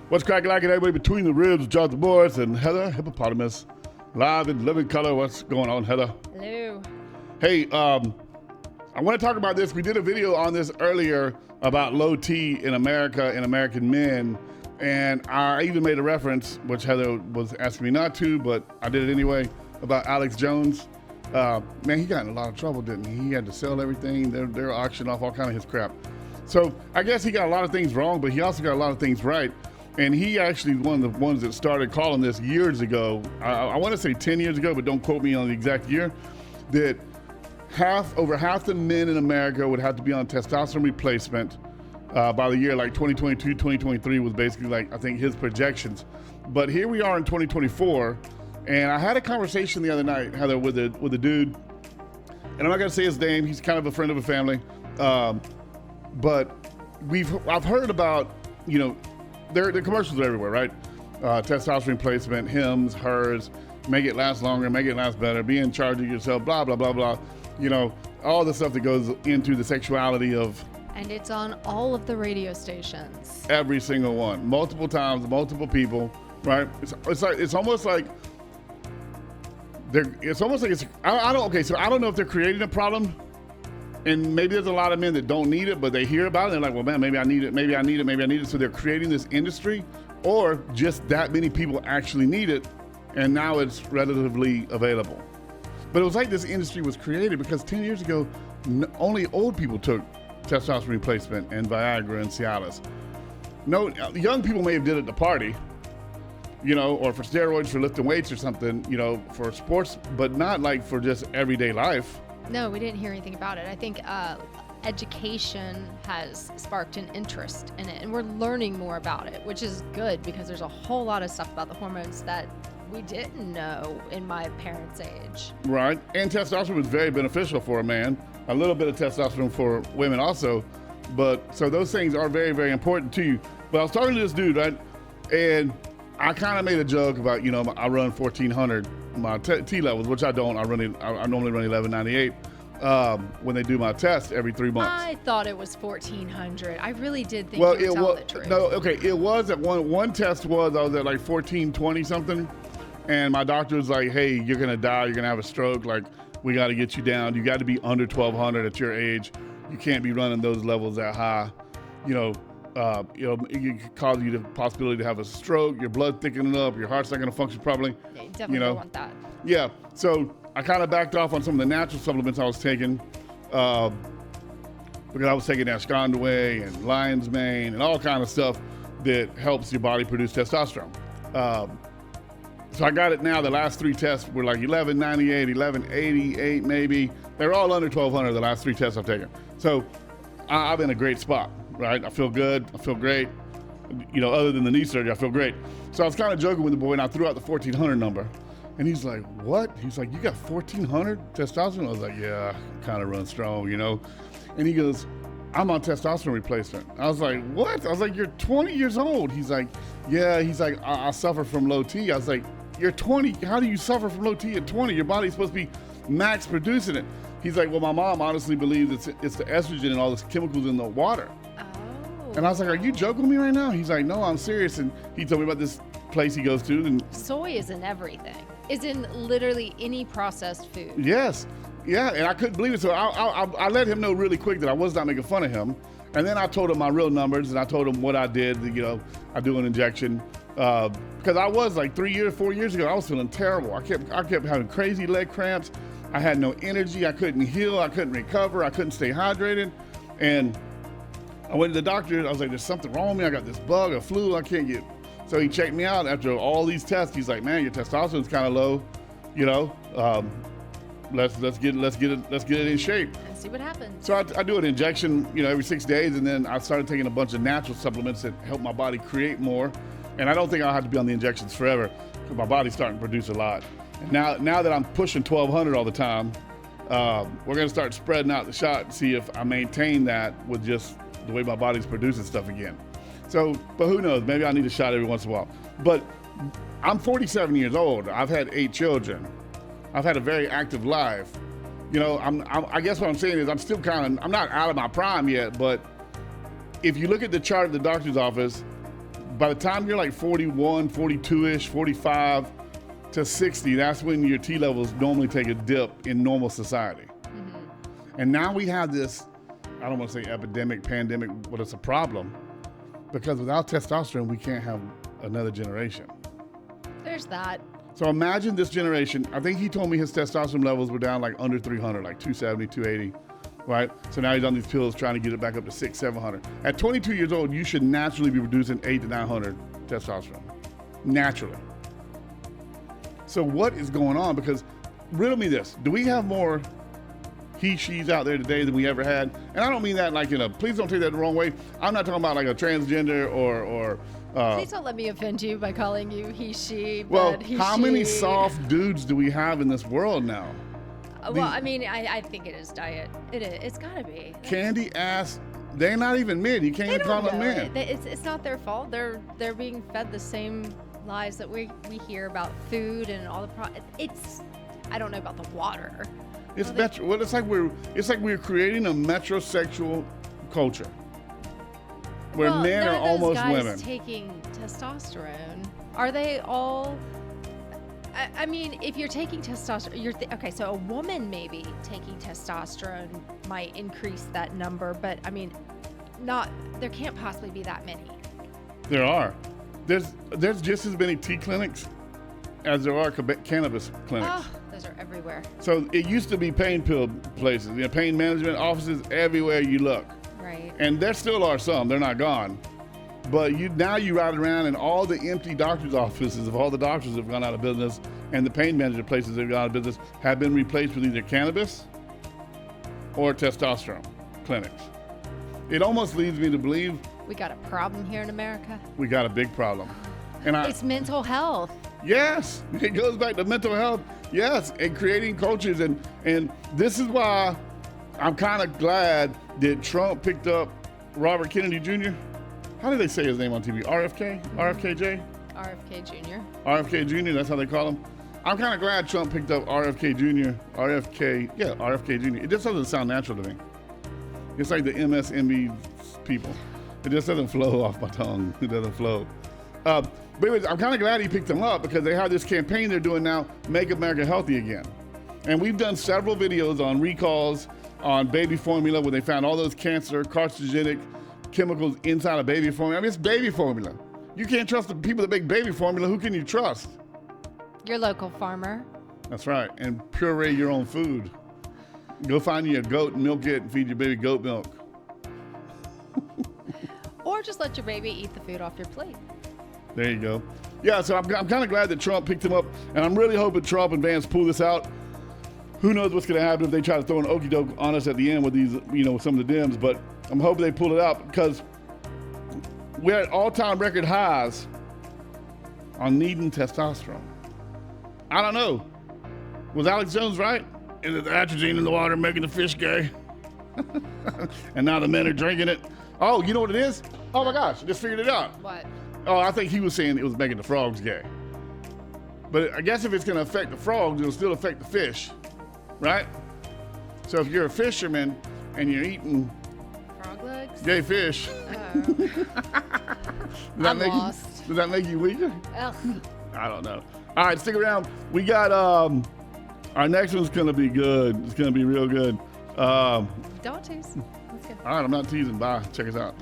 What's cracking like it, everybody? Between the Ribs, Jonathan Morris and Heather Hippopotamus. Live in living color. What's going on, Heather? Hello. Hey, I want to talk about this. We did a video on this earlier about low T in America and American men. And I even made a reference, which Heather was asking me not to, but I did it anyway, about Alex Jones. Man, he got in a lot of trouble, didn't he? He had to sell everything. They're auctioning off all kind of his crap. So I guess he got a lot of things wrong, but he also got a lot of things right. And he actually one of the ones that started calling this years ago. I want to say 10 years ago, but don't quote me on the exact year, that over half the men in America would have to be on testosterone replacement by the year like 2022, 2023 was basically like, I think his projections. But here we are in 2024, and I had a conversation the other night, Heather, with a dude, and I'm not gonna say his name, he's kind of a friend of a family, but I've heard about, you know, the commercials are everywhere, right? Testosterone replacement, hims, hers, make it last longer, make it last better, be in charge of yourself, blah, blah, blah, blah. You know, all the stuff that goes into the sexuality of... And it's on all of the radio stations. Every single one, multiple times, multiple people, right? It's almost like I don't know if they're creating a problem, and maybe there's a lot of men that don't need it, but they hear about it and they're like, well, man, maybe I need it, maybe I need it, maybe I need it. So they're creating this industry, or just that many people actually need it, and now it's relatively available. But it was like this industry was created because 10 years ago, only old people took testosterone replacement and Viagra and Cialis. No, young people may have did it at the party, you know, or for steroids, for lifting weights or something, you know, for sports, but not like for just everyday life. No, we didn't hear anything about it. I think education has sparked an interest in it, and we're learning more about it, which is good because there's a whole lot of stuff about the hormones that we didn't know in my parents' age. Right, and testosterone was very beneficial for a man. A little bit of testosterone for women also, but so those things are very, very important to you. But I was talking to this dude, right, and I kind of made a joke about, you know, I run 1400 my T levels, which I don't. I normally run 1198 when they do my test every 3 months. I thought it was 1400. I really did think you were telling the truth. No, okay, it was at one test was I was at like 1420 something, and my doctor was like, hey, you're gonna die, you're gonna have a stroke, like we got to get you down. You got to be under 1200 at your age. You can't be running those levels that high. You know, it could cause you the possibility to have a stroke, your blood thickening up, your heart's not going to function properly. Yeah, you definitely don't want that. Yeah, so I kind of backed off on some of the natural supplements I was taking because I was taking Ashwagandha and lion's mane and all kind of stuff that helps your body produce testosterone. So I got it now. The last 3 tests were like 1198, 1188 maybe. They're all under 1200, the last 3 tests I've taken. So I'm in a great spot, right? I feel good, I feel great. You know, other than the knee surgery, I feel great. So I was kind of joking with the boy, and I threw out the 1400 number. And he's like, what? He's like, you got 1400 testosterone? I was like, yeah, kind of run strong, you know? And he goes, I'm on testosterone replacement. I was like, what? I was like, you're 20 years old. He's like, yeah. He's like, I suffer from low T. I was like, you're 20. How do you suffer from low T at 20? Your body's supposed to be max producing it. He's like, well, my mom honestly believes it's the estrogen and all the chemicals in the water. Oh. And I was like, are you joking with me right now? He's like, no, I'm serious. And he told me about this place he goes to. And soy is in everything. Is in literally any processed food. Yes. Yeah, and I couldn't believe it. So I let him know really quick that I was not making fun of him. And then I told him my real numbers, and I told him what I did. You know, I do an injection. Because I was like 4 years ago, I was feeling terrible. I kept having crazy leg cramps. I had no energy. I couldn't heal. I couldn't recover. I couldn't stay hydrated. And I went to the doctor. I was like, there's something wrong with me. I got this bug, a flu. I can't get. So he checked me out after all these tests. He's like, man, your testosterone's kind of low. You know, let's get it in shape. And see what happens. So I do an injection, you know, every 6 days, and then I started taking a bunch of natural supplements that help my body create more. And I don't think I'll have to be on the injections forever because my body's starting to produce a lot. And now that I'm pushing 1200 all the time, we're gonna start spreading out the shot and see if I maintain that with just the way my body's producing stuff again. So, but who knows? Maybe I need a shot every once in a while. But I'm 47 years old. I've had 8 children. I've had a very active life. You know, I guess what I'm saying is I'm still I'm not out of my prime yet, but if you look at the chart at the doctor's office, by the time you're like 41, 42-ish, 45 to 60, that's when your T levels normally take a dip in normal society. And now we have this, I don't want to say epidemic, pandemic, but it's a problem because without testosterone, we can't have another generation. There's that. So imagine this generation. I think he told me his testosterone levels were down like under 300, like 270, 280, right? So now he's on these pills trying to get it back up to 600, 700. At 22 years old, you should naturally be producing 800 to 900 testosterone, naturally. So what is going on? Because riddle me this, do we have more he, she's out there today than we ever had? And I don't mean that like please don't take that the wrong way. I'm not talking about like a transgender or please don't let me offend you by calling you he, she, well, but he, how she. many soft dudes do we have in this world now? Well, I mean, I think it is diet. It is. It's gotta be. Candy ass. They're not even men. You can't They even call don't them know men. it. It's not their fault. They're being fed the same lies that we hear about food and all the it's. I don't know about the water. It's metro. Well, it's like we're creating a metrosexual culture where Well, men none are of those almost guys women. taking testosterone. Are they all? I mean, if you're taking testosterone, okay. So a woman maybe taking testosterone might increase that number, but I mean, not. There can't possibly be that many. There are. There's just as many tea clinics as there are cannabis clinics. Oh, those are everywhere. So it used to be pain pill places, pain management offices everywhere you look. Right. And there still are some. They're not gone. But now you ride around and all the empty doctor's offices of all the doctors have gone out of business, and the pain management places that have gone out of business have been replaced with either cannabis or testosterone clinics. It almost leads me to believe We got a problem here in America. we got a big problem. And It's mental health. yes, it goes back to mental health. Yes, and creating cultures. And this is why I'm kind of glad that Trump picked up Robert Kennedy Jr. How do they say his name on TV? RFK? RFKJ? RFK Jr. RFK Jr., that's how they call him. I'm kind of glad Trump picked up RFK Jr. RFK Jr. It just doesn't sound natural to me. It's like the MSNB people. It just doesn't flow off my tongue. It doesn't flow. But anyways, I'm kind of glad he picked them up because they have this campaign they're doing now, Make America Healthy Again. And we've done several videos on recalls on baby formula where they found all those carcinogenic chemicals inside of baby formula. I mean, it's baby formula. You can't trust the people that make baby formula. Who can you trust? Your local farmer. That's right. And puree your own food. Go find you a goat and milk it and feed your baby goat milk. Or just let your baby eat the food off your plate. There you go. Yeah, so I'm kind of glad that Trump picked him up, and I'm really hoping Trump and Vance pull this out. Who knows what's going to happen if they try to throw an okie doke on us at the end with these, with some of the Dems, but I'm hoping they pull it out because we're at all-time record highs on needing testosterone. I don't know. Was Alex Jones right? Is it the atrazine in the water making the fish gay? And now the men are drinking it. Oh, you know what it is? Oh my gosh, I just figured it out. What? Oh, I think he was saying it was making the frogs gay. But I guess if it's going to affect the frogs, it'll still affect the fish, right? So if you're a fisherman and you're eating Frog legs? gay fish, Oh. I'm lost. Does that make you weaker? Ugh. I don't know. All right, stick around. We got our next one's going to be good. It's going to be real good. Don't tease. That's good. All right, I'm not teasing. Bye. Check us out.